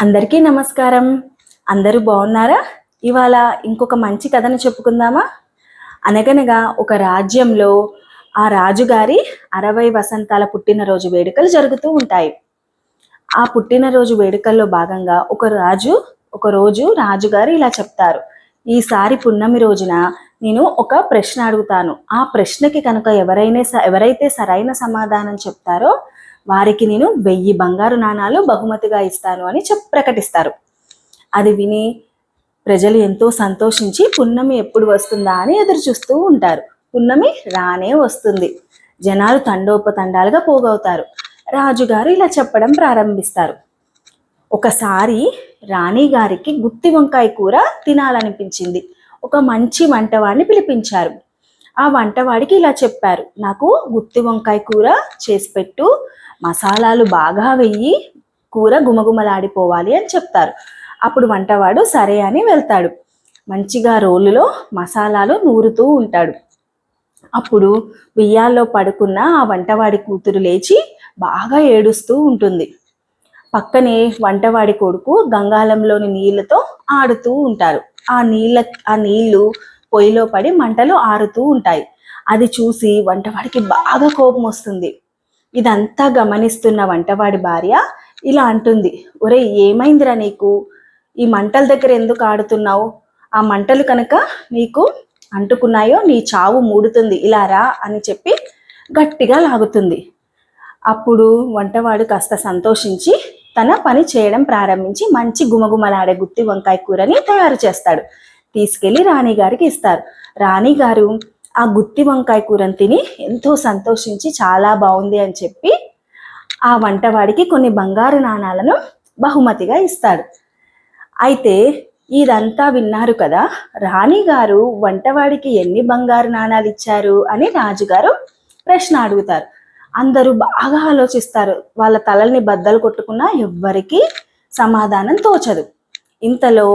అందరికీ నమస్కారం. అందరూ బాగున్నారా? ఇవాళ ఇంకొక మంచి కథను చెప్పుకుందామా? అనగనగా ఒక రాజ్యంలో ఆ రాజుగారి 60 వసంతాల పుట్టినరోజు వేడుకలు జరుగుతూ ఉంటాయి. ఆ పుట్టినరోజు వేడుకల్లో భాగంగా ఒకరోజు రాజుగారు ఇలా చెప్తారు, ఈసారి పున్నమి రోజున నేను ఒక ప్రశ్న అడుగుతాను. ఆ ప్రశ్నకి కనుక ఎవరైతే సరైన సమాధానం చెప్తారో వారికి నేను 1000 బంగారు నాణాలు బహుమతిగా ఇస్తాను అని ప్రకటిస్తారు. అది విని ప్రజలు ఎంతో సంతోషించి పున్నమి ఎప్పుడు వస్తుందా అని ఎదురు చూస్తూ ఉంటారు. పున్నమి రానే వస్తుంది. జనాలు తండోపతండాలుగా పోగవుతారు. రాజుగారు ఇలా చెప్పడం ప్రారంభిస్తారు. ఒకసారి రాణి గారికి గుత్తి వంకాయ కూర తినాలనిపించింది. ఒక మంచి వంటవాడిని పిలిపించారు. ఆ వంటవాడికి ఇలా చెప్పారు, నాకు గుత్తి వంకాయ కూర చేసి పెట్టు, మసాలాలు బాగా వెయ్యి, కూర గుమగుమలాడిపోవాలి అని చెప్తారు. అప్పుడు వంటవాడు సరే అని వెళ్తాడు. మంచిగా రోలులో మసాలాలు నూరుతూ ఉంటాడు. అప్పుడు బియ్యాల్లో పడుకున్న ఆ వంటవాడి కూతురు లేచి బాగా ఏడుస్తూ ఉంటుంది. పక్కనే వంటవాడి కొడుకు గంగాళంలోని నీళ్లతో ఆడుతూ ఉంటారు. ఆ నీళ్లు పొయ్యిలో పడి మంటలు ఆరుతూ ఉంటాయి. అది చూసి వంటవాడికి బాగా కోపం వస్తుంది. ఇదంతా గమనిస్తున్న వంటవాడి భార్య ఇలా అంటుంది, ఒరే ఏమైందిరా నీకు? ఈ మంటల దగ్గర ఎందుకు ఆడుతున్నావు? ఆ మంటలు కనుక నీకు అంటుకున్నాయో నీ చావు మూడుతుంది, ఇలా రా అని చెప్పి గట్టిగా లాగుతుంది. అప్పుడు వంటవాడు కాస్త సంతోషించి తన పని చేయడం ప్రారంభించి మంచి గుమగుమలాడే గుత్తి వంకాయ కూరని తయారు చేస్తాడు. తీసుకెళ్లి రాణిగారికి ఇస్తారు. రాణిగారు ఆ గుత్తి వంకాయ కూరని తిని ఎంతో సంతోషించి చాలా బాగుంది అని చెప్పి ఆ వంటవాడికి కొన్ని బంగారు నాణాలను బహుమతిగా ఇస్తాడు. అయితే ఇదంతా విన్నారు కదా, రాణిగారు వంటవాడికి ఎన్ని బంగారు నాణాలు ఇచ్చారు అని రాజుగారు ప్రశ్న అడుగుతారు. అందరూ బాగా ఆలోచిస్తారు. వాళ్ళ తలల్ని బద్దలు కొట్టుకున్నా ఎవ్వరికీ సమాధానం తోచదు. ఇంతలో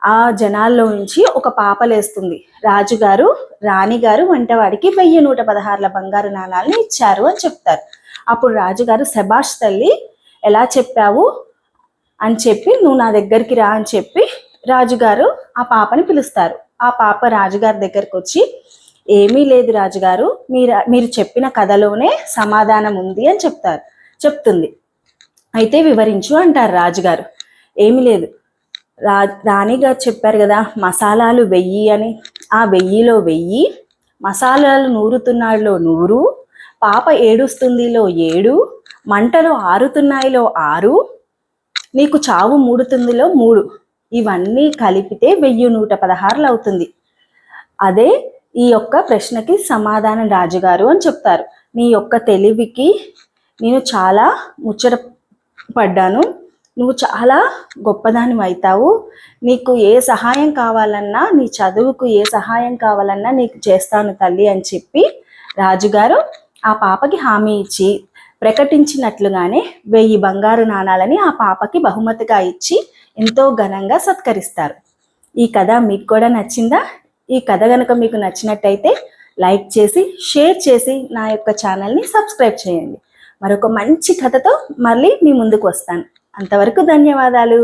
ఆ జనాల్లో నుంచి ఒక పాప లేస్తుంది. రాజుగారు రాణిగారు వంటవాడికి 1116 బంగారు నాణాలని ఇచ్చారు అని చెప్తారు. అప్పుడు రాజుగారు, శబాష్ తల్లి, ఎలా చెప్పావు అని చెప్పి, నువ్వు నా దగ్గరికి రా అని చెప్పి రాజుగారు ఆ పాపని పిలుస్తారు. ఆ పాప రాజుగారి దగ్గరికి వచ్చి, ఏమీ లేదు రాజుగారు, మీరు చెప్పిన కథలోనే సమాధానం ఉంది అని చెప్తుంది. అయితే వివరించు అంటారు రాజుగారు. ఏమీ లేదు, రాణిగారు చెప్పారు కదా మసాలాలు 1000 అని, ఆ 1000లో 1000, మసాలాలు నూరుతున్నాడులో 100, పాప ఏడుస్తుందిలో 7, మంటలు ఆరుతున్నాయిలో 6, నీకు చావు మూడుతుందిలో 3, ఇవన్నీ కలిపితే 1116 అవుతుంది. అదే ఈ యొక్క ప్రశ్నకి సమాధానం రాజుగారు అని చెప్తారు. నీ యొక్క తెలివికి నేను చాలా ముచ్చట పడ్డాను. నువ్వు చాలా గొప్పదాని అవుతావు. నీకు ఏ సహాయం కావాలన్నా, నీ చదువుకు ఏ సహాయం కావాలన్నా నీకు చేస్తాను తల్లి అని చెప్పి రాజుగారు ఆ పాపకి హామీ ఇచ్చి ప్రకటించినట్లుగానే 1000 బంగారు నాణాలని ఆ పాపకి బహుమతిగా ఇచ్చి ఎంతో ఘనంగా సత్కరిస్తారు. ఈ కథ మీకు కూడా నచ్చిందా? ఈ కథ కనుక మీకు నచ్చినట్టయితే లైక్ చేసి, షేర్ చేసి నా యొక్క ఛానల్ని సబ్స్క్రైబ్ చేయండి. మరొక మంచి కథతో మళ్ళీ మీ ముందుకు వస్తాను. అంతవరకు ధన్యవాదాలు.